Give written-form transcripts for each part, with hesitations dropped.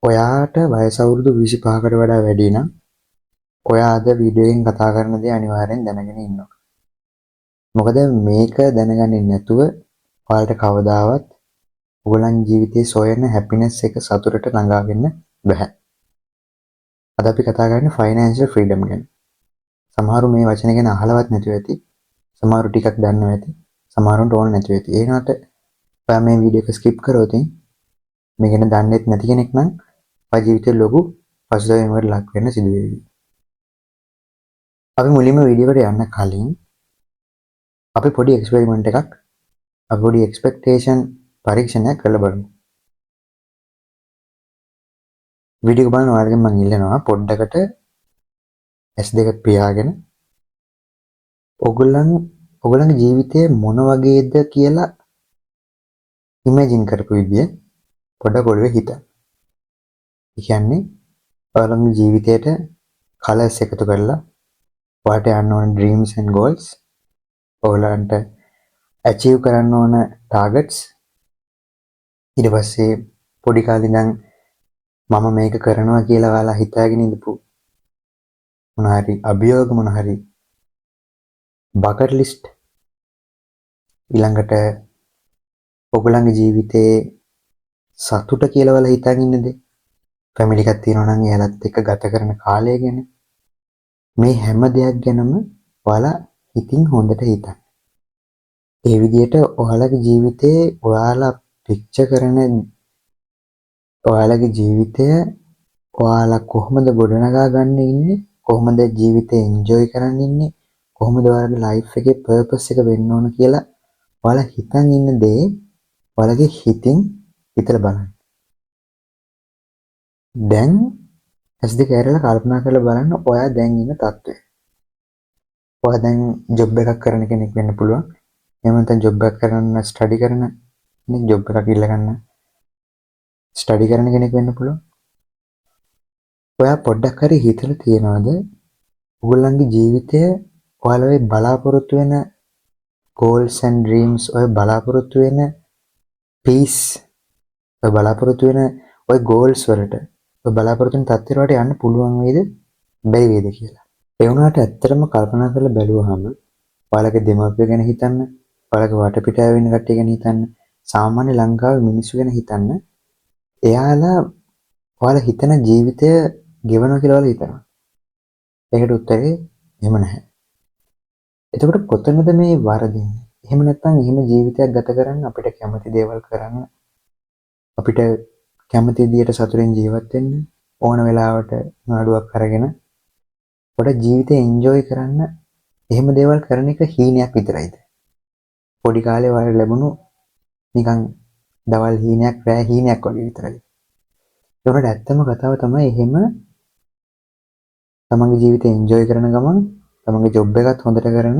ඔයාට වයස අවුරුදු 25කට වඩා වැඩි නම් ඔයා අද වීඩියෝ එකෙන් කතා කරන දේ අනිවාර්යෙන් දැනගෙන ඉන්නවා. මොකද මේක දැනගන්නේ නැතුව ඔයාලට කවදාවත් ඔයගලන් ජීවිතේ සොයන හැපිනෙස් එක සතුටට ළඟා වෙන්න බෑ. අද අපි කතා කරන්නේ ෆයිනෑන්ෂල් ෆ්‍රීඩම් ගැන. සමහරු මේ වචන ගැන අහලවත් නැතුව ඇති. සමහරු ටිකක් දන්නවා ඇති. සමහරුන්ට ඕන නැතුව ඇති. ඒ වුණාට ඔයා මේ වීඩියෝ එක ස්කිප් කරොත් මේ ගැන දන්නේ නැති කෙනෙක් නම් ඔය ජීවිතේ ලොකු පසුතැවීමකට ලක් වෙන්න සිදු වෙවි. අපි මුලින්ම වීඩියෝ එකට යන්න කලින් අපි පොඩි එක්ස්පෙරිමන්ට් එකක් අපි පොඩි එක්ස්පෙක්ටේෂන් පරීක්ෂණයක් කරලා බලමු. වීඩියෝ එක බලන ඔයාලගෙන් මම ඉල්ලනවා පොඩ්ඩකට S2 පියාගෙන ඔයගොල්ලන්ගේ ජීවිතය මොන වගේද කියලා ඉමේජින් කරපු විදිය පොඩ්ඩක් ඔළුවේ හිතන්න. ඒ කියන්නේ ඔයාලගේ ජීවිතයට කලර්ස් එකතු කරලා ඔයාලට යන්න ඕන ඩ්‍රීම්ස් ඇන්ඩ් ගෝල්ස් ඔයාලන්ට achieve කරන්න ඕන targets ඊට පස්සේ පොඩි කාලේ ඉඳන් මම මේක කරනවා කියලා ඔයාලා හිතාගෙන ඉඳපු මොන හරි අභියෝග මොන හරි bucket list ඊළඟට ඔයගොල්ලන්ගේ ජීවිතේ සතුට කියලා ඔයාලා හිතාගෙන ඉන්න දේ ෆැමිලි එකක් තියෙනවා නම් එයාලත් එක්ක ගත කරන කාලය ගැන මේ හැම දෙයක් ගැනම ඔයාලා හිතින් හොඳට හිතන්න. ඒ විදිහට ඔයාලගේ ජීවිතේ ඔයාලා පික්චර් කරන ඔයාලගේ ජීවිතය ඔයාලා කොහොමද ගොඩනගා ගන්න ඉන්නේ කොහොමද ජීවිතේ එන්ජොයි කරන්න ඉන්නේ කොහොමද ඔයාලගේ ලයිෆ් එකේ පර්පස් එක වෙන්න ඕන කියලා ඔයාලා හිතන් ඉන්න දේ ඔයාලගේ හිතින් හිතලා බලන්න. දැන් S2 කැරලා කල්පනා කරලා බලන්න ඔයා දැන් ඉන්න තත්ත්වය. ඔයා දැන් ජොබ් එකක් කරන කෙනෙක් වෙන්න පුළුවන්. එහෙම නැත්නම් ජොබ් එකක් කරන්න ස්ටඩි කරන කෙනෙක් ජොබ් එකක් ඉල්ල ගන්න ස්ටඩි කරන කෙනෙක් වෙන්න පුළුවන්. ඔයා පොඩ්ඩක් හරි හිතලා තියනවාද ඔයගොල්ලන්ගේ ජීවිතය ඔයාලා බලාපොරොත්තු වෙන goals and dreams ඔය බලාපොරොත්තු වෙන peace ඔය බලාපොරොත්තු වෙන ඔය goals වලට ඔය බලාපොරොත්තු වෙන තත්ත්වයට වලට යන්න පුළුවන් වේද බැරි වේද කියලා. ඒ වුණාට ඇත්තටම කල්පනා කරලා බැලුවහම ඔයාලගේ දෙමාපියෝ ගැන හිතන්න, ඔයාලගේ වටපිටාවේ ඉන්න කට්ටිය ගැන හිතන්න, සාමාන්‍ය ලංකාවේ මිනිස්සු ගැන හිතන්න. එයාලා ඔයාලා හිතන ජීවිතය ගෙවනවා කියලා ඔයාලා හිතනවා. ඒකට උත්තරේ එහෙම නැහැ. එතකොට කොතනද මේ වරදින්නේ? එහෙම නැත්නම් එහෙම ජීවිතයක් ගත කරන්න අපිට කැමති දේවල් කරන්න අපිට කැමති විදියට සතුටින් ජීවත් වෙන්න ඕන වෙලාවට නඩුවක් අරගෙන පොඩ ජීවිතේ එන්ජොයි කරන්න එහෙම දේවල් කරන එක හීනයක් විතරයිද? පොඩි කාලේ වල ලැබුණු නිකන් දවල් හීනයක් රෑ හීනයක් වගේ විතරයි. ඒකට ඇත්තම කතාව තමයි එහෙම තමන්ගේ ජීවිතේ එන්ජොයි කරන ගමන් තමන්ගේ ජොබ් එකත් හොඳට කරන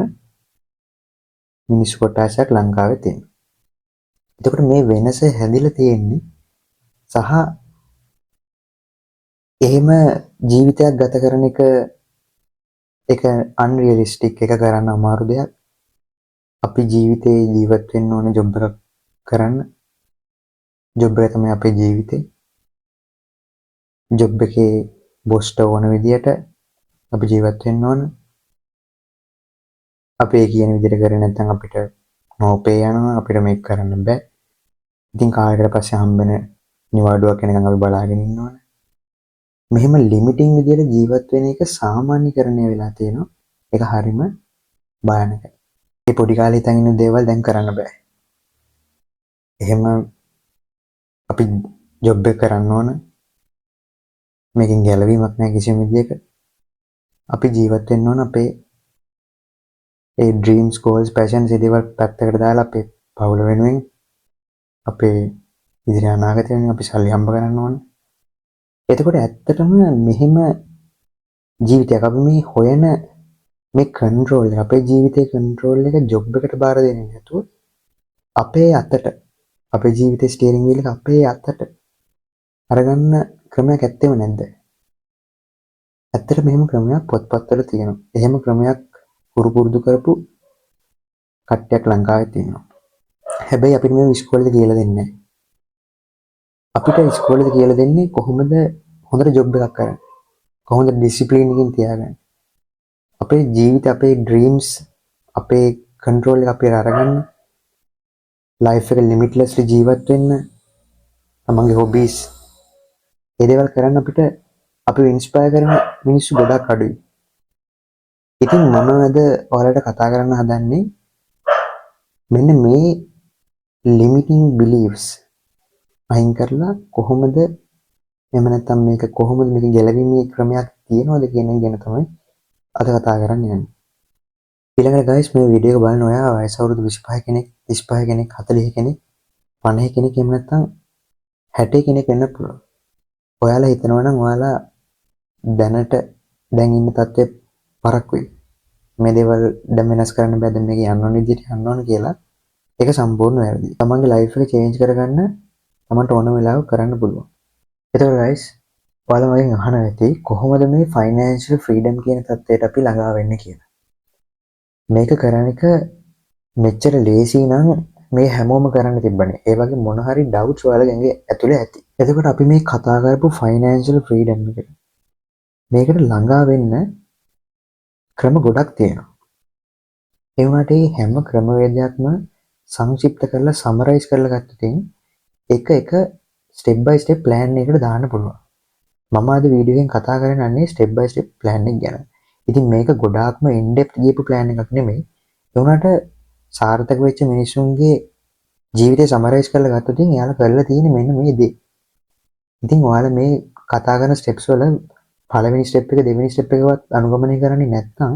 මිනිස්සු කොටසක් ලංකාවේ තියෙනවා. එතකොට මේ වෙනස හැදිලා තියෙන්නේ සහ එහෙම ජීවිතයක් ගත කරන එක අන්රියලිස්ටික් එක කරන්න අමාරු දෙයක්. අපි ජීවිතේ ජීවත් වෙන්න ඕන ජොබ් එකක් කරන්න. ජොබ් එක තමයි අපේ ජීවිතේ. ජොබ් එකේ බොස්ට ඕන විදියට අපි ජීවත් වෙන්න ඕන. අපේ කියන විදිහට කරේ නැත්නම් අපිට නෝපේ යනවා අපිට මේක කරන්න බෑ. ඉතින් කාලයකට පස්සේ හම්බෙන නිවාඩුවක් වෙනකන් අපි බලාගෙන ඉන්න ඕන. මෙහෙම ලිමිටින් විදියට ජීවත් වෙන එක සාමාන්‍යකරණය වෙලා තියෙනවා. ඒක හරිම භයානකයි. මේ පොඩි කාලේ ඉඳන් ඉන්න දේවල් දැන් කරන්න බෑ. එහෙම අපි ජොබ් එක කරන්න ඕන. මේකෙන් ගැලවීමක් නැහැ කිසිම විදියක. අපි ජීවත් වෙන්න ඕන අපේ ඒ ඩ්‍රීම්ස් ගෝල්ස් පැෂන්ස් ඒ දේවල් පැත්තකට දාලා අපේ පවුල වෙනුවෙන් අපේ ඉදිරි අනාගතය වෙනුවෙන් අපි සල්ලි හම්බ කරන්න ඕන. එතකොට ඇත්තටම මෙහෙම ජීවිතයක් අපි මේ හොයන මේ කන්ට්‍රෝල් එක අපේ ජීවිතේ කන්ට්‍රෝල් එක ජොබ් එකට බාර දෙන්නේ නැතුව අපේ අතට අපේ ජීවිතේ ස්ටියරින් වීල් එක අපේ අතට අරගන්න ක්‍රමයක් ඇත්තෙම නැද්ද? ඇත්තට මෙහෙම ක්‍රමයක් පොත්පත්වල තියෙනවා. එහෙම ක්‍රමයක් පුරුදු කරපු කට්ටියක් ලංකාවේ තියෙනවා. හැබැයි අපිට මේ ඉස්කෝලේ කියලා දෙන්නේ නැහැ. අපිට ඉස්කෝලේදී කියලා දෙන්නේ කොහොමද හොඳට ජොබ් එකක් කරන්න. කොහොමද ඩිසිප්ලින් එකකින් තියාගන්න. අපේ ජීවිත අපේ ඩ්‍රීම්ස් අපේ කන්ට්‍රෝල් එක අපේ අරගන්න ලයිෆ් එක ලිමිට්ලස්ලි ජීවත් වෙන්න තමන්ගේ හොබීස් ඒ දේවල් කරන්න අපිට අපිව ඉන්ස්පයර් කරන මිනිස්සු ගොඩක් අඩුයි. ඉතින් මම අද ඔයාලට කතා කරන්න හදන්නේ මෙන්න මේ ලිමිටිං බිලීෆ්ස් අයින් කරලා කොහොමද එහෙම නැත්නම් මේක කොහොමද මේක ගැලවීමේ ක්‍රමයක් තියෙනවද කියන එක ගැන තමයි අද කතා කරන්න යන්නේ. ඊළඟට guys මේ වීඩියෝ එක බලන ඔයා වයස අවුරුදු 25 කෙනෙක් 35 කෙනෙක් 40 කෙනෙක් 50 කෙනෙක් එහෙම නැත්නම් 60 කෙනෙක් වෙන්න පුළුවන්. ඔයාලා හිතනවා නම් ඔයාලා දැනට දැන් ඉන්න තත්ත්වය පරක්කුයි. මේ දේවල් දැන් වෙනස් කරන්න බෑ දැන් මේක යන්න ඕන විදිහට යන්න ඕන කියලා ඒක සම්පූර්ණ වැරදි. තමන්ගේ ලයිෆ් එක චේන්ජ් කරගන්න තමන්ට ඕන වෙලාවක කරන්න පුළුවන්. එතකොට guys ඔයාලා මගෙන් අහනවා ඇති කොහොමද මේ ෆයිනෑන්ෂියල් ෆ්‍රීඩම් කියන තත්ත්වයට අපි ළඟා වෙන්නේ කියලා. මේක කරන එක මෙච්චර ලේසි නම් මේ හැමෝම කරන්න තිබ්බනේ. ඒ වගේ මොන හරි ඩවුට්ස් ඔයාලගේ ඇතුලේ ඇති. එතකොට අපි මේ කතා කරපු ෆයිනෑන්ෂියල් ෆ්‍රීඩම් එකට මේකට ළඟා වෙන්න ක්‍රම ගොඩක් තියෙනවා. ඒ වුණාට මේ හැම ක්‍රමවේදයක්ම සංක්ෂිප්ත කරලා සමරයිස් කරලා ගත්තොතින් එක ස්ටෙප් බයි ස්ටෙප් ප්ලෑන් එකකට දාන්න පුළුවන්. මම අද වීඩියෝ එකෙන් කතා කරන්නේ ස්ටෙප් බයි ස්ටෙප් ප්ලෑන් එක ගැන. ඉතින් මේක ගොඩාක්ම ඉන් ඩෙප්ත් ගියපු ප්ලෑන් එකක් නෙමෙයි. ඒ වුණාට සාර්ථක වෙච්ච මිනිස්සුන්ගේ ජීවිතය සමරයිස් කරලා ගත්තොතින් එයාලා කරලා තියෙන්නේ මෙන්න මේ දේ. ඉතින් ඔයාලා මේ කතා කරන ස්ටෙප්ස් වල පළවෙනි ස්ටෙප් එක දෙවෙනි ස්ටෙප් එකවත් අනුගමනය කරන්නේ නැත්නම්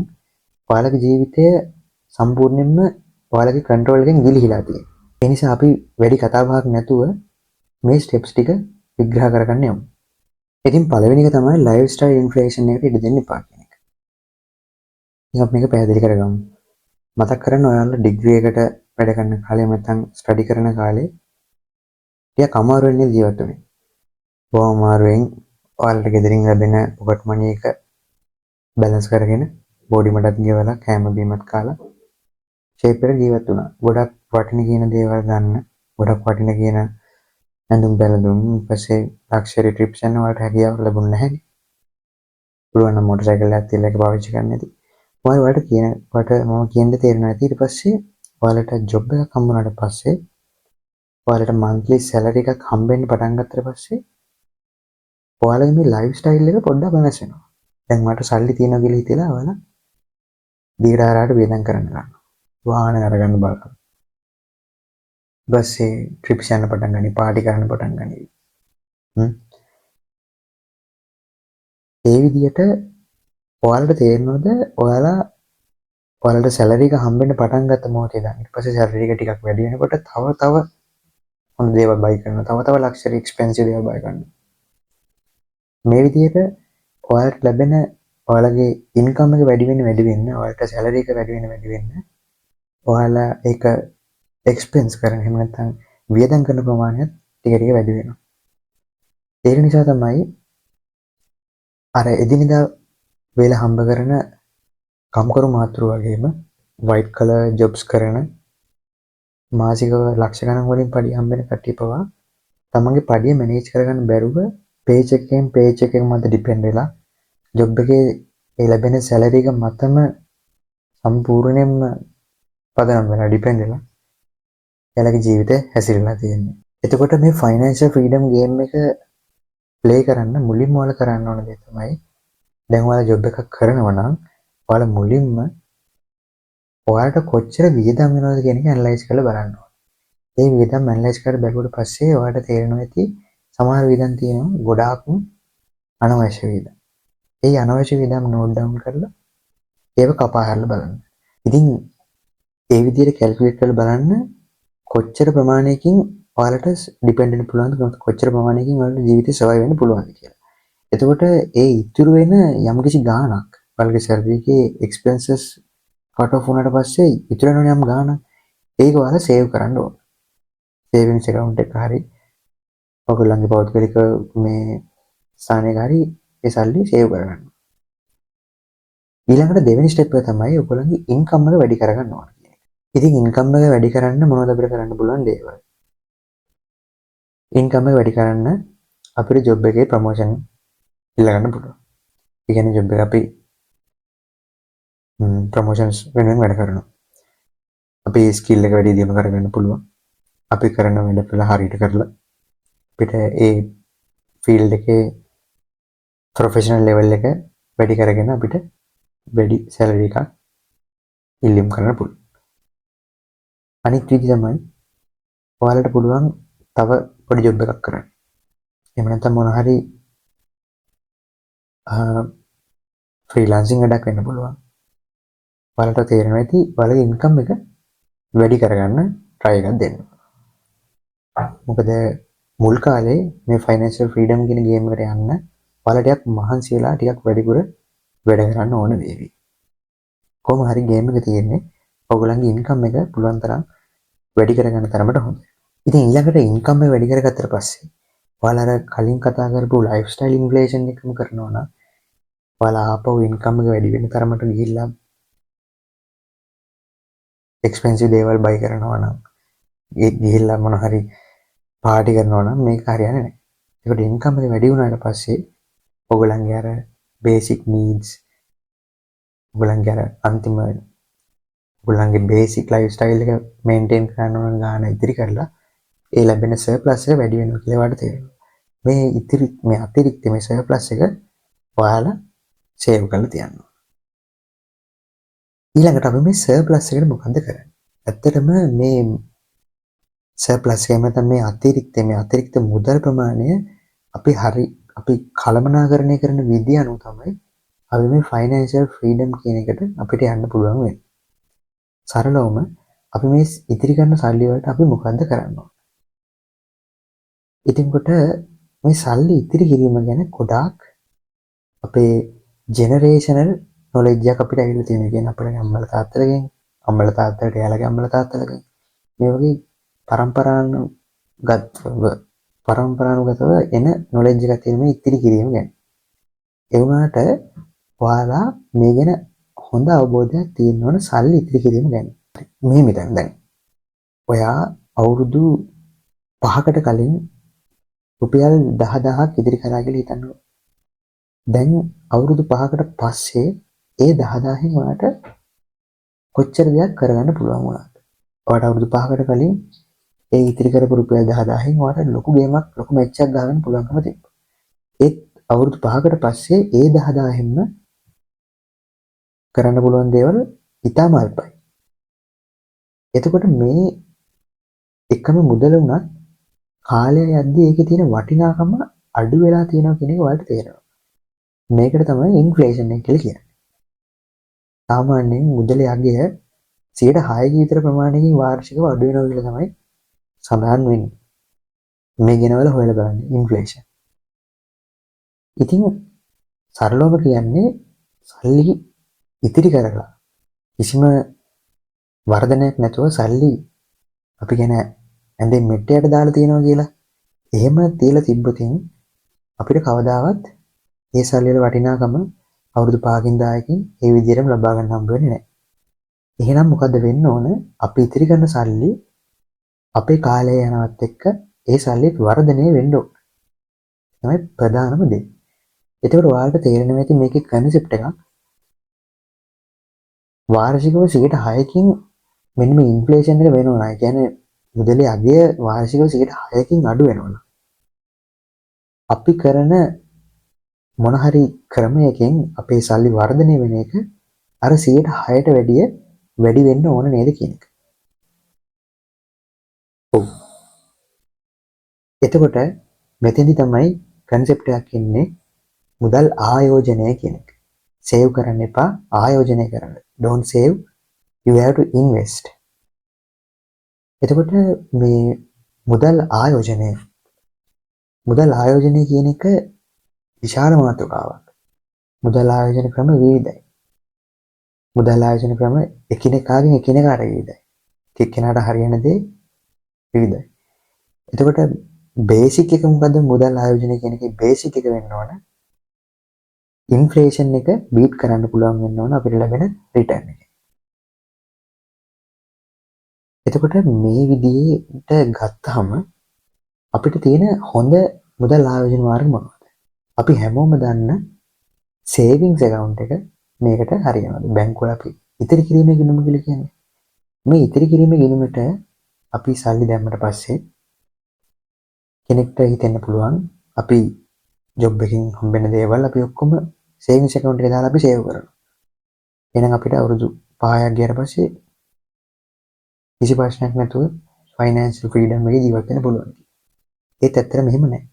ඔයාලගේ ජීවිතය සම්පූර්ණයෙන්ම ඔයාලගේ කන්ට්‍රෝල් එකෙන් ගිලිහිලා තියෙනවා. ඒ නිසා අපි වැඩි කතා බහක් නැතුව මේ ස්ටෙප්ස් ටික විග්‍රහ කරගන්න යමු. ඉතින් පළවෙනි එක තමයි ලයිෆ් ස්ටයිල් ඉන්ෆ්ලේෂන් එකට ඉඩ දෙන්න එපා කියන එක. ඉතින් අපි මේක පැහැදිලි කරගමු. මතක් කරගන්න ඔයාලා ඩිග්‍රී එකට වැඩ කරන කාලේ නැත්නම් ස්ටඩි කරන කාලේ ටිකක් අමාරු වෙන්නේ ජීවත් වෙන්නේ. බොහොම අමාරුවෙන් ඔයාලට ගෙදරින් ලැබෙන පොකට් මනි එක බැලන්ස් කරගෙන බෝඩි මටත් ගෙවලා කෑම බීමත් කාලා ෂේප් එකට ජීවත් වුණා. ගොඩක් වටින කියන දේවල් ගන්න, ගොඩක් වටින කියන ඇඳුම් බැලඳුම් ඊපස්සේ ලක්ෂරි ට්‍රිප්ස් යන වලට හැකියාව ලැබුණ නැහැ. පුළුවන් නම් මොටර් සයිකල් එකක් තියලා ඒක පාවිච්චි කරන්න ඇති. ඔයාලට මම කියන්න තේරෙනවා ඇති. ඊට පස්සේ ඔයාලට ජොබ් එකක් හම්බුනාට පස්සේ ඔයාලට මන්ත්ලි සැලරි එකක් හම්බෙන්න පටන් ගත්තට පස්සේ ඔයාලගේ මේ ලයිෆ් ස්ටයිල් එක පොඩ්ඩක් වෙනස් වෙනවා. දැන් මට සල්ලි තියෙනවා කියලා හිතලා ඔයාලා දීඩාරාට වේදම් කරන්න ගන්නවා. වාහන අරගන්න බලනවා. බස්සේ ට්‍රිප්ස් යන්න පටන් ගනි, පාටි කරන්න පටන් ගනි. ඒ විදිහට ඔයාලට තේරෙනවද ඔයාලට සැලරි එක හම්බෙන්න පටන් ගත්ත මොහොතේ ඉඳන් ඊට පස්සේ සැලරි එක ටිකක් වැඩි වෙනකොට තව හොඳ දේවල් බයි කරනවා. තව ලක්ෂරි එක්ස්පෙන්සිව් දේවල් බයි කරනවා. මේ විදිහට ඔයාලට ලැබෙන ඔයාලගේ ඉන්කම් එක වැඩි වෙන්න ඔයාලට සැලරි එක වැඩි වෙන්න ඔයාලා ඒක එක්ස්පෙන්ස් කරන එහෙම නැත්නම් වියදම් කරන ප්‍රමාණයත් ටික ටික වැඩි වෙනවා. ඒක නිසා තමයි අර එදිනෙදා වේල හම්බ කරන කම්කරු මාතෘ වගේම වයිට් කලර් ජොබ්ස් කරන මාසික ලක්ෂ ගණන් වලින් පඩි හම්බෙන කට්ටිය පවා තමන්ගේ පඩිය මැනේජ් කරගන්න බැරුව පේචෙක් එකෙන් මත ඩිපෙන්ඩ් වෙලා ජොබ් එකේ ඒ ලැබෙන සැලරි එක මතම සම්පූර්ණයෙන්ම පදනම් වෙලා ඩිපෙන්ඩ් වෙලා එයාලගේ ජීවිතය හැසිරෙලා තියෙන්නේ. එතකොට මේ ෆයිනෑන්ෂියල් ෆ්‍රීඩම් ගේම් එක ප්ලේ කරන්න මුලින්ම ඔයාලා කරන්න ඕන දේ තමයි දැන් ඔයාලා ජොබ් එකක් කරනවා නම් ඔයාලා මුලින්ම ඔයාලට කොච්චර වියදම් වෙනවද කියන එක ඇනලයිස් කරලා බලන්න ඕනේ. ඒ වියදම් ඇනලයිස් කරලා බැලුවට පස්සේ ඔයාලට තේරෙනවා ඇති සමහර වියදම් තියෙනවා ගොඩාක්ම අනවශ්‍ය වියදම්. ඒ අනවශ්‍ය වියදම් නෝට් ඩවුන් කරලා ඒව කපා හැරලා බලන්න. ඉතින් ඒ විදිහට කැල්කියුලේට් කරලා බලන්න කොච්චර ප්‍රමාණයකින් ඔයාලට ඩිපෙන්ඩ් වෙන්න පුළුවන්ද කොච්චර ප්‍රමාණයකින් ඔයාලට ජීවිතේ සර්වයිව් වෙන්න පුළුවන්ද කියලා. එතකොට ඒ ඉතුරු වෙන යම්කිසි ගාණක් ඔයාලගේ සැලරි එකේ එක්ස්පෙන්සස් කට් ඔෆ් වුණාට පස්සේ ඉතුරු වෙන යම් ගාණක් ඒක ඔයාලා සේව් කරන්න ඕන. සේවිංස් account එක හරි ඔයගොල්ලන්ගේ පෞද්ගලික මේ ස්ථානයක හරි ඒ සල්ලි සේව් කරගන්න. ඊළඟට දෙවෙනි ස්ටෙප් එක තමයි ඔයගොල්ලන්ගේ ඉන්කම් එක වැඩි කරගන්න ඕන කියන එක. ඉතින් ඉන්කම් එක වැඩි කරන්න මොනවද අපිට කරන්න පුළුවන් දේවල්? ඉන්කම් එක වැඩි කරන්න අපිට ජොබ් එකේ ප්‍රොමෝෂන් ඉල්ල ගන්න පුළුවන්. ඒ කියන්නේ ජොබ් එක අපි ප්‍රොමෝෂන්ස් වෙනුවෙන් වැඩ කරනවා. අපි ස්කිල් එක වැඩි දියුණු කරගන්න පුළුවන්. අපි කරන වැඩ පෙළ හරියට කරලා අපිට ඒ ෆීල්ඩ් එකේ ප්‍රොෆෙෂනල් ලෙවල් එක වැඩි කරගෙන අපිට වැඩි සැලරි එකක් ඉල්ලීම් කරන්න පුළුවන්. අනිත් විදි තමයි ඔයාලට පුළුවන් තව පොඩි ජොබ් එකක් කරන්න. එහෙම නැත්නම් මොන හරි ෆ්‍රීලාන්සින් වැඩක් වෙන්න පුළුවන්. ඔයාලට තේරෙනවා ඇති ඔයාලගේ ඉන්කම් එක වැඩි කරගන්න try එකක් දෙන්න. මොකද මුල් කාලේ මේ ෆයිනෑන්ෂල් ෆ්‍රීඩම් කියන ගේම් එකට යන්න ඔයාලා ටිකක් මහන්සි වෙලා ටිකක් වැඩිපුර වැඩ කරන්න ඕන වේවි. කොහොම හරි ගේම් එක තියෙන්නේ ඔයගොල්ලන්ගේ ඉන්කම් එක පුළුවන් තරම් වැඩි කරගන්න තරමට හොඳයි. ඉතින් ඊළඟට ඉන්කම් එක වැඩි කරගත්තට පස්සේ ඔයාලා අර කලින් කතා කරපු ලයිෆ් ස්ටයිල් ඉන්ෆ්ලේෂන් එකම කරනවා නම් ඔයාලා ආපහු ඉන්කම් එක වැඩි වෙන තරමට ගිහිල්ලා එක්ස්පෙන්සිව් දේවල් බයි කරනවා නම් ඒ ගිහිල්ලා මොන හරි පාටි කරනවා නම් මේක හරියන්නේ නැහැ. ඒකට ඉන්කම් එක වැඩි වුණාට පස්සේ ඔයගොල්ලන්ගේ අර බේසික් නීඩ්ස් ඔයගොල්ලන්ගේ අර අන්තිම ඔයගොල්ලන්ගේ බේසික් ලයිෆ් ස්ටයිල් එක මේන්ටේන් කරන්න ඕන ගාන ඉතිරි කරලා ඒ ලැබෙන සර්ප්ලස් එක වැඩි වෙනවා කියලා වාට තේරෙනවා. මේ අතිරික්ත මේ සර්ප්ලස් එක ඔයාලා සේව් කරලා තියන්න. ඊළඟට අපි මේ සර්ප්ලස් එකට මොකද කරන්නේ? ඇත්තටම මේ සර්ප්ලස් එක නැත්නම් මේ අතිරික්ත මුදල් ප්‍රමාණය අපි කළමනාකරණය කරන විදිය අනුව තමයි අපි මේ ෆයිනෑන්ෂල් ෆ්‍රීඩම් කියන එකට අපිට යන්න පුළුවන් වෙන්නේ. සරලවම අපි මේ ඉතිරි කරන සල්ලි වලට අපි මොකද්ද කරන්න ඕන? ඉතින් කොට මේ සල්ලි ඉතිරි කිරීම ගැන ගොඩාක් අපේ ජෙනරේෂනල් නොලෙජ් එකක් අපිට ඇවිල්ලා තියෙනවා. කියන්නේ අපේ අම්මලා තාත්තලාගෙන්, අම්මලා තාත්තලාට එයාලගේ අම්මලා තාත්තලාගෙන් මේ වගේ පරම්පරානුගතව එන නොලෙජ් එකක් තියෙන මේ ඉතිරි කිරීම ගැන. ඒ වුණාට ඔයාලා මේ ගැන හොඳ අවබෝධයක් තියෙන්න ඕන සල්ලි ඉතිරි කිරීම ගැන. මේ මිතන් දැන් ඔයා අවුරුදු 5කට කලින් රුපියල් 10000ක් ඉදිරි කරා කියලා හිතන්න. දැන් අවුරුදු 5කට පස්සේ ඒ 10000න් ඔයාලට කොච්චර දෙයක් කරගන්න පුළුවන් වුණාද? ඔයාලට අවුරුදු 5කට කලින් ඒ ඉතිරි කරපු රුපියල් 10000න් ඔයාලට ලොකු ගේමක් ලොකු මැච් එකක් ගහන්න පුළුවන්කම තිබ්බා. ඒත් අවුරුදු 5කට පස්සේ ඒ 10000න්ම කරන්න පුළුවන් දේවල් ඉතාම අල්පයි. එතකොට මේ එකම මුදල උනත් කාලය යද්දී ඒකේ තියෙන වටිනාකම අඩු වෙලා තියෙනවා කියන එක ඔයාලට තේරෙනවා. මේකට තමයි ඉන්ෆ්ලේෂන් එක කියලා කියන්නේ. සාමාන්‍යයෙන් මුදලේ අගය 6% විතර ප්‍රමාණයකින් වාර්ෂිකව අඩු වෙනවා කියලා තමයි සඳහන් වෙන්නේ. මේ ගැනවල හොයලා බලන්න ඉන්ෆ්ලේෂන්. ඉතින් සරලවම කියන්නේ සල්ලි ඉතිරි කරලා කිසිම වර්ධනයක් නැතුව සල්ලි අපි කියන ඇඳේ මෙට්ටයට දාලා තියනවා කියලා එහෙම තියලා තිබ්බොතින් අපිට කවදාවත් ඒ සල්ලි වල වටිනාකම අවුරුදු 5කින් 10කින් ඒ විදිහටම ලබා ගන්න හම්බ වෙන්නේ නැහැ. එහෙනම් මොකද්ද වෙන්න ඕන? අපි ඉතිරි කරන සල්ලි අපේ කාලය යනවත් එක්ක ඒ සල්ලි වර්ධනය වෙන්න ඕන. තමයි ප්‍රධානම දේ. එතකොට ඔයාලට තේරෙනවා ඇති මේකේ කන්සෙප්ට් එකක් වාර්ෂිකව 6%කින් මෙන්න මේ ඉන්ෆ්ලේෂන් එක වෙනවා. ඒ කියන්නේ මුදලේ අගය වාර්ෂිකව 6%කින් අඩු වෙනවා. අපි කරන මොන හරි ක්‍රමයකින් අපේ සල්ලි වර්ධනය වෙන එක අර 6%ට වැඩි වෙන්න ඕන නේද කියන එක. ඔව්. එතකොට මෙතෙන්දි තමයි කන්සෙප්ට් එකක් ඉන්නේ මුදල් ආයෝජනය කියන එක. සේව් කරන්න එපා, ආයෝජනය කරන්න. Don't save, you have to invest. එතකොට මේ මුදල් ආයෝජනය කියන එක විශාල මාතෘකාවක්. මුදල් ආයෝජන ක්‍රම විවිධයි. මුදල් ආයෝජන ක්‍රම එකිනෙකාගෙන් එකිනෙකාට විවිධයි. එක්කෙනාට හරියන දේ විවිධයි. එතකොට බේසික් එක මොකද්ද? මුදල් ආයෝජනය කියන එකේ බේසික් එක වෙන්න ඕන ඉන්ෆ්ලේෂන් එක බීට් කරන්න පුළුවන් වෙන්න ඕන අපිට ලැබෙන රිටර්න් එක. එතකොට මේ විදිහට ගත්තාම අපිට තියෙන හොඳ මුදල් ආයෝජන මාර්ග මොනවද? අපි හැමෝම දන්න සේවිංස් account එක මේකට හරියනවා. බැංකුවල අපි ඉතිරි කිරීමේ ගිණුම කියලා කියන්නේ. මේ ඉතිරි කිරීමේ ගිණුමට අපි සල්ලි දැම්මට පස්සේ කෙනෙක්ට හිතෙන්න පුළුවන් අපි ජොබ් එකකින් හම්බෙන දේවල් අපි ඔක්කොම සේවිංස් account එකට දාලා අපි සේව් කරනවා. එහෙනම් අපිට අවුරුදු 5ක් ගියාට පස්සේ කිසි ප්‍රශ්නයක් නැතුව ෆයිනෑන්ෂල් ෆ්‍රීඩම් එකේ ජීවත් වෙන්න පුළුවන්. ඒත් ඇත්තට මෙහෙම නැහැ.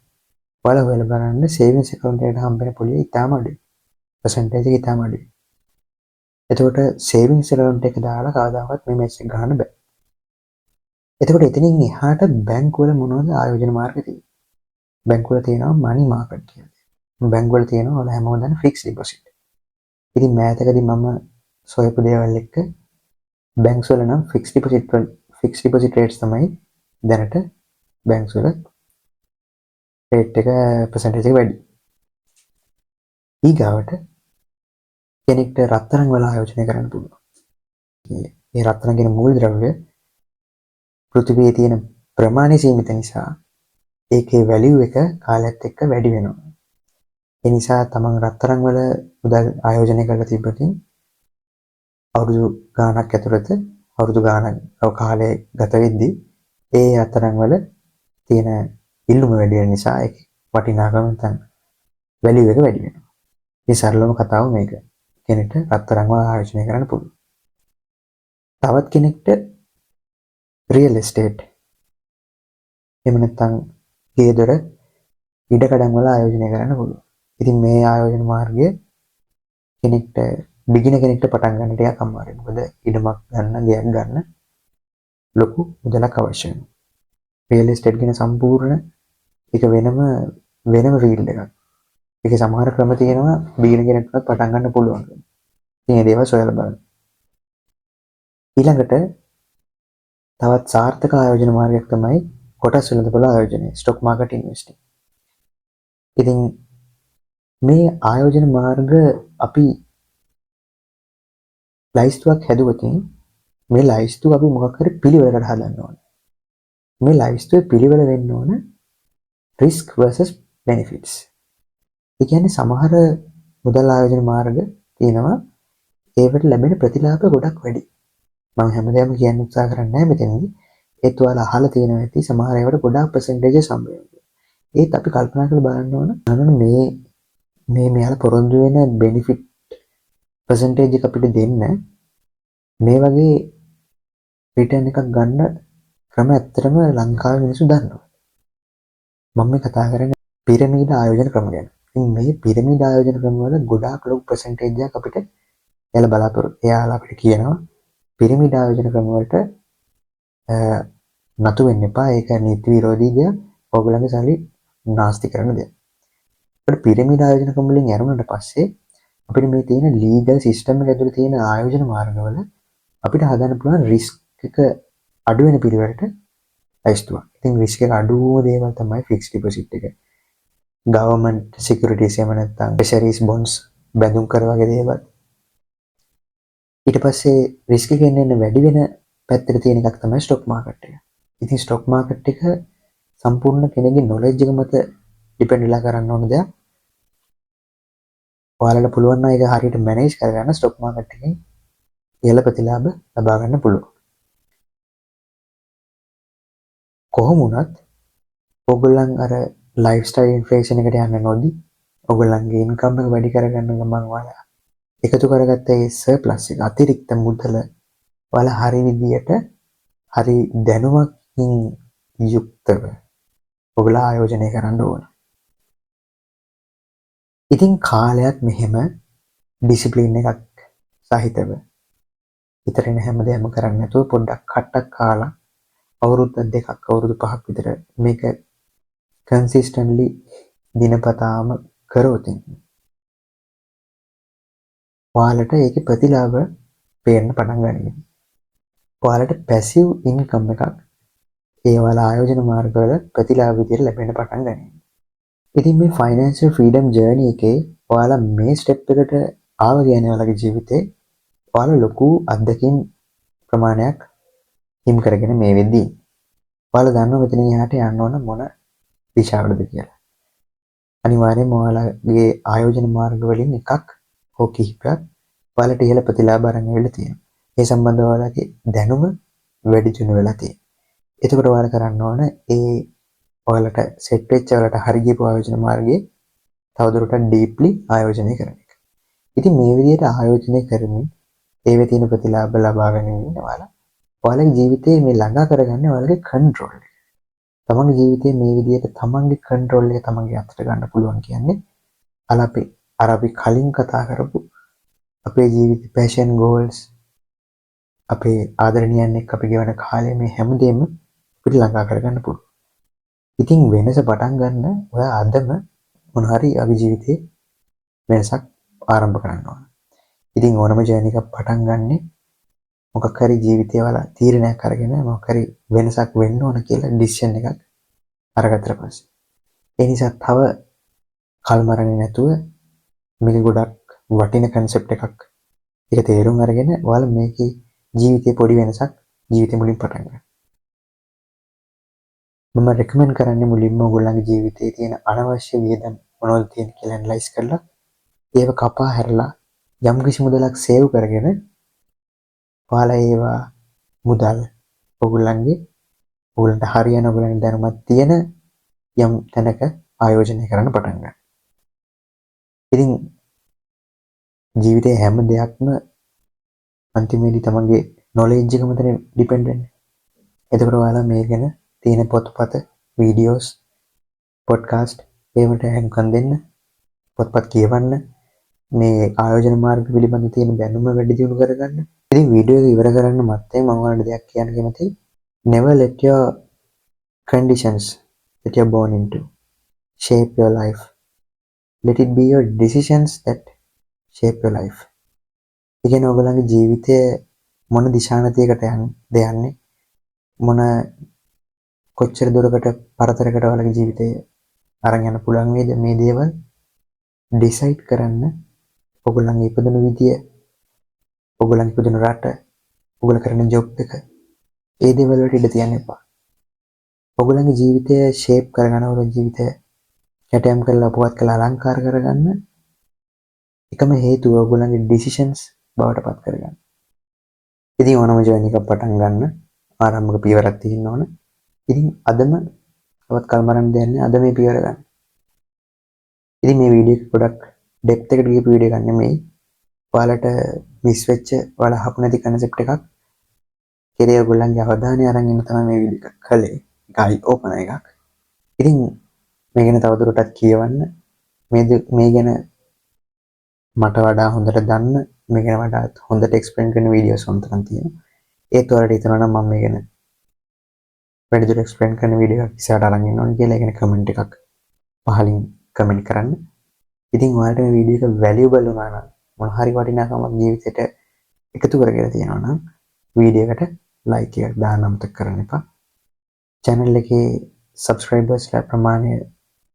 ඔයාලා හොයලා බලන්න සේවිංස් account එකට හම්බෙන පොලිය ඉතාම අඩුයි. percentage එක ඉතාම අඩුයි. එතකොට සේවිංස් account එක දාලා කවදාවත් මේ මැච් එක ගන්න බෑ. එතකොට එතනින් එහාට බැංකුවල මොනවද ආයෝජන මාර්ග තියෙන්නේ? බැංකුවල තියෙනවා money market කියලා. බැංකුවල තියෙනවා ඔයාලා හැමෝම දන්න fixed deposit. ඉතින් මෑතකදී මම සොයපු දේවල් එක්ක බැංක්ස් වල නම් fixed deposit rates තමයි දැනට බැංක්ස් වල rate එක percentage එක වැඩි. ඊගාවට කෙනෙක්ට රත්තරන් වල ආයෝජනය කරන්න පුළුවන්. මේ රත්තරන් කියන මූලද්‍රව්‍ය පෘථිවියේ තියෙන ප්‍රමාණය සීමිත නිසා ඒකේ වැලියු එක කාලයත් එක්ක වැඩි වෙනවා. ඒ නිසා තමන් රත්තරන් වල මුදල් ආයෝජනය කරලා තිබ්බොතින් අවුරුදු ගාණක් ඇතුළත අවුරුදු ගාණක් කාලය ගත වෙද්දී ඒ රත්තරන් වල තියෙන ඉල්ලුම වැඩි වෙන නිසා ඒකේ වටිනාකම නැත්නම් වැලියු එක වැඩි වෙනවා. මේ සරලම කතාව මේක. කෙනෙක්ට රත්තරන් වල ආයෝජනය කරන්න පුළුවන්. තවත් කෙනෙක්ට රියල් එස්ටේට් එහෙම නැත්නම් ගේදොර ඉඩකඩම් වල ආයෝජනය කරන්න පුළුවන්. ඉතින් මේ ආයෝජන මාර්ගය කෙනෙක්ට බිගින කෙනෙක්ට පටන් ගන්න ටිකක් අමාරුයි. මොකද ඉඩමක් ගන්න, ගයක් ගන්න ලොකු මුදලක් අවශ්‍ය වෙනවා. රියල් එස්ටේට් කියන සම්පූර්ණ එක වෙනම ෆීල්ඩ් එකක්. ඒකේ සමහර ක්‍රම තියෙනවා බිගින කෙනෙක්ටවත් පටන් ගන්න පුළුවන්. ඉතින් ඒ දේවල් සොයලා බලන්න. ඊළඟට තවත් සාර්ථක ආයෝජන මාර්ගයක් තමයි කොටස් වෙළඳපොළ ආයෝජනය, ස්ටොක් මාකට් ඉන්වෙස්ටිං. ඉතින් මේ ආයෝජන මාර්ග අපි ලයිස්තුවක් හැදුවොත් මේ ලයිස්තුව අපි මොකක් හරි පිළිවෙලකට හදන්න ඕනේ. මේ ලයිස්තුවේ පිළිවෙල වෙන්න ඕන risk versus benefits. ඒ කියන්නේ සමහර මුදල් ආයෝජන මාර්ග තියෙනවා ඒවට ලැබෙන ප්‍රතිලාභ ගොඩක් වැඩි. මම හැමදේම කියන්න උත්සාහ කරන්නේ නැහැ මෙතනදී. ඒත් ඔයාලා අහලා තියෙනවා ඇති සමහර ඒවාට ගොඩාක් percentages හම්බ වෙනවා. ඒත් අපි කල්පනා කරලා බලන්න ඕන මේ මෙයාලා පොරොන්දු වෙන benefit percentage එක අපිට දෙන්න මේ වගේ රිටර්න් එකක් ගන්න ක්‍රම ඇත්තටම ලංකාවේ මිනිස්සු දන්නවා. මම මේ කතා කරන්නේ පිරමීඩ ආයෝජන ක්‍රම ගැන. ඉතින් මේ පිරමීඩ ආයෝජන ක්‍රම වල ගොඩාක් ලොකු percentage එකක් අපිට එයාලා අපිට කියනවා පිරමීඩ ආයෝජන ක්‍රම වලට නතු වෙන්න එපා. ඒක නීති විරෝධී දෙයක්. ඔයගොල්ලන්ගේ සල්ලි නාස්ති කරන දෙයක්. ඒකට පිරමීඩ ආයෝජන ක්‍රම වලින් යරුණාට පස්සේ අපිට මේ තියෙන ලීගල් සිස්ටම් එක ඇතුළේ තියෙන ආයෝජන මාර්ගවල අපිට හදන්න පුළුවන් රිස්ක් එක අඩු වෙන පිළිවෙලට ලයිස්තුවක්. ඉතින් රිස්ක් එක අඩු වූ දේවල් තමයි ෆික්ස්ඩ් ඩිපොසිට් එක. ගවර්න්මන්ට් සිකියුරිටිස් එහෙම නැත්නම් ට්‍රෙෂරිස් බොන්ඩ්ස් බැඳුම් කර වගේ දේවල්. ඊට පස්සේ රිස්ක් එක එන්න වැඩි වෙන පැත්තට තියෙන එකක් තමයි ස්ටොක් මාකට් එක. ඉතින් ස්ටොක් මාකට් එක සම්පූර්ණ කෙනෙකුගේ නොලෙජ් එක මත ඩිපෙන්ඩ් වෙලා කරන්න ඕන දෙයක්. ඔයාලට පුළුවන් නම් ඒක හරියට මැනේජ් කරගන්න ස්ටොක් මාකට් එකෙන් ඉහළ ප්‍රතිලාභ ලබා ගන්න පුළුවන්. කොහොම වුණත් ඔයගොල්ලන් අර ලයිෆ් ස්ටයිල් ඉන්ෆ්ලේෂන් එකට යන්න නොදී ඔයගොල්ලන්ගේ ඉන්කම් එක වැඩි කරගන්න ගමන් ඔයාලා එකතු කරගත්ත ඒ සර්ප්ලස් එක අතිරික්ත මුදල ඔයාලා හරි විදියට හරි දැනුමකින් යුක්තව ඔයගොල්ලෝ ආයෝජනය කරන්න ඕන. ඉතින් කාලයක් මෙහෙම ඩිසිප්ලින් එකක් සහිතව විතරනේ හැමදේම කරන්නේ නැතුව පොඩ්ඩක් කට්ටක් කාලා අවුරුදු 2ක් අවුරුදු 5ක් විතර මේක කන්සිස්ටන්ට්ලි දිනපතාම කරොත් ඔයාලට ඒකේ ප්‍රතිලාභ පේන්න පටන් ගන්නවා. ඔයාලට පැසිව් ඉන්කම් එකක් ඒ ඔයාලා ආයෝජන මාර්ගවල ප්‍රතිලාභ විදිහට ලැබෙන්න පටන් ගන්නවා. ඉතින් මේ ෆයිනෑන්ෂල් ෆ්‍රීඩම් ජර්නි එකේ ඔයාලා මේ ස්ටෙප් එකට ආව කියන්නේ ඔයාලගේ ජීවිතේ ඔයාලා ලොකු අත්දැකීම් ප්‍රමාණයක් හිම් කරගෙන මේ වෙද්දී ඔයාලා දන්නවා මෙතනින් එහාට යන්න ඕන මොන දිශාවටද කියලා. අනිවාර්යයෙන්ම ඔයාලගේ ආයෝජන මාර්ග වලින් එකක් හෝ කිහිපයක් ඔයාලට ඉහළ ප්‍රතිලාභ අරන් ඇවිල්ලා තියෙනවා. ඒ සම්බන්ධව ඔයාලගේ දැනුම වැඩි දියුණු වෙලා තියෙනවා. එතකොට ඔයාලා කරන්න ඕන ඒ ඔයාලට සෙට් වෙච්ච ඔයාලට හරි ගියපු ආයෝජන මාර්ගයේ තවදුරටත් ඩීප්ලි ආයෝජනය කරන එක. ඉතින් මේ විදිහට ආයෝජනය කරමින් ඒවේ තියෙන ප්‍රතිලාභ ලබා ගැනීම ඔයාලගේ ජීවිතේ මේ ළඟා කරගන්නේ ඔයාලගේ කන්ට්‍රෝල් එක. තමන්ගේ ජීවිතේ මේ විදිහට තමන්ගේ කන්ට්‍රෝල් එක තමන්ගේ අතට ගන්න පුළුවන් කියන්නේ අර අපි කලින් කතා කරපු අපේ ජීවිත පැෂන් ගෝල්ස් අපේ ආදරණීයන් එක්ක අපි ගෙවන කාලය මේ හැමදේම අපිට ළඟා කරගන්න පුළුවන්. ඉතින් වෙනස පටන් ගන්න ඔයා අදම මොන හරි අපි ජීවිතේ වෙනසක් ආරම්භ කරන්න ඕන. ඉතින් ඕනම ජර්නි එකක් පටන් ගන්නෙ මොකක් හරි ජීවිතේ වල තීරණයක් අරගෙන මොකක් හරි වෙනසක් වෙන්න ඕන කියලා ඩිසිෂන් එකක් අරගත්තට පස්සේ. ඒ නිසා තව කල්මරන්නේ නැතුව මේක ගොඩක් වටින කන්සෙප්ට් එකක්. ඒක තේරුම් අරගෙන ඔයාලා මේකේ ජීවිතේ පොඩි වෙනසක් ජීවිතේ මුලින් පටන් ගන්න. මම රෙකමන්ඩ් කරන්නේ මුලින්ම ඔයගොල්ලන්ගේ ජීවිතේ තියෙන අනවශ්‍ය වියදම් මොනවද තියෙන කියලා ඇනලයිස් කරලා ඒව කපා හැරලා යම් කිසි මුදලක් සේව් කරගෙන ඔයාලා ඒවා මුදල් ඔයගොල්ලන්ට හරියන ඔයගොල්ලන්ගේ දැනුමක් තියෙන යම් තැනක ආයෝජනය කරන්න පටන් ගන්න. ඉතින් ජීවිතේ හැම දෙයක්ම අන්තිමේදී තමන්ගේ නොලෙජ් එක මත ඩිපෙන්ඩ් වෙන්නේ. එතකොට ඔයාලා මේ ගැන තියෙන පොත්පත්, වීඩියෝස්, පොඩ්කාස්ට් ඒවට හැංකම් දෙන්න, පොත්පත් කියවන්න, මේ ආයෝජන මාර්ග පිළිබඳ තියෙන දැනුම වැඩි දියුණු කරගන්න. ඉතින් වීඩියෝ එක ඉවර කරන්න මත්තේ මම ඔයාලට දෙයක් කියන්න කැමතියි. Never let your conditions that you're born into shape your life. Let it be your decisions that shape your life. ඒ කියන්නේ ඔයගොල්ලන්ගේ ජීවිතය මොන දිශානතියකට යන්නේ මොන කොච්චර දුරකට පරතරයකට ඔයාලගේ ජීවිතය අරන් යන්න පුළුවන් වේද මේ දේවල් ඩිසයිඩ් කරන්න ඔයගොල්ලන්ගේ ඉපදුණු විදිය ඔයගොල්ලන්ගේ ඉපදුණු රට ඔයගොල්ලෝ කරන ජොබ් එක ඒ දේවල් වලට ඉඩ තියන්න එපා. ඔයගොල්ලන්ගේ ජීවිතය ෂේප් කරගන්න ඔයගොල්ලෝ ජීවිතය කැටයම් කරලා පුවත් කරලා අලංකාර කරගන්න එකම හේතුව ඔයගොල්ලන්ගේ ඩිසිෂන්ස් බවට පත් කරගන්න. ඉතින් ඕනම ජර්නි එකක් පටන් ගන්න ආරම්භක පියවරක් තියෙන්න ඕන. ඉතින් අදම තවත් කල්මරන්න දෙයක් නෑ. අද මේ පියවර ගන්න. ඉතින් මේ වීඩියෝ එක ගොඩක් ඩෙප්ත් එකට ගියපු වීඩියෝ එකක් නෙමෙයි. ඔයාලට මිස් වෙච්ච ඔයාලා අහපු නැති කන්සෙප්ට් එකක් කෙරේ ඔයගොල්ලන්ගේ අවධානය අරන් ඉන්න තමයි මේ වීඩියෝ එක කළේ. ඒක අයි ඕපන එකක්. ඉතින් මේ ගැන තවදුරටත් කියවන්න මේ ගැන මට වඩා හොඳට දන්න මේ ගැන වඩාත් හොඳට එක්ස්ප්ලেইন කරන වීඩියෝස් හොන්තරම් තියෙනවා. ඒත් ඔයාලට හිතනවා නම් මම මේ ගැන වැඩිදුර එක්ස්ප්ලেইন කරන වීඩියෝ එකක් ඉස්සරහට අරන් ඉන්න ඕනේ කියලා ඒ ගැන කමෙන්ට් එකක් පහලින් කමෙන්ට් කරන්න. ඉතින් ඔයාලට මේ වීඩියෝ එක වැලියබල් වුණා නම් මොන හරි වටිනාකමක් ජීවිතේට එකතු කරගෙන තියෙනවා නම් වීඩියෝ එකට ලයික් එකක් දාන්න අමතක කරන්න එපා. channel එකේ subscribersලා ප්‍රමාණය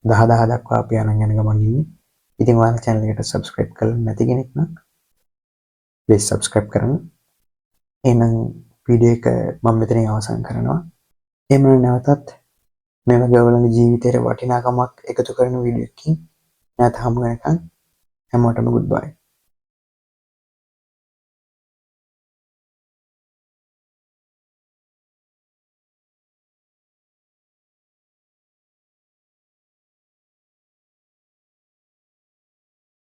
10000 දක්වා අපි අරන් යන ගමන් ඉන්නේ. ඉතින් ඔයාලා channel එකට subscribe කරලා නැති කෙනෙක් නම් please subscribe කරන්න. එහෙනම් වීඩියෝ එක මම මෙතනින් අවසන් කරනවා. එහෙම නැවතත් මේ වගේ ඔයගොල්ලන්ගේ ජීවිතේට වටිනාකමක් එකතු කරන වීඩියෝ එකකින් නැවත හමු වෙනකන් හැමෝටම goodbye.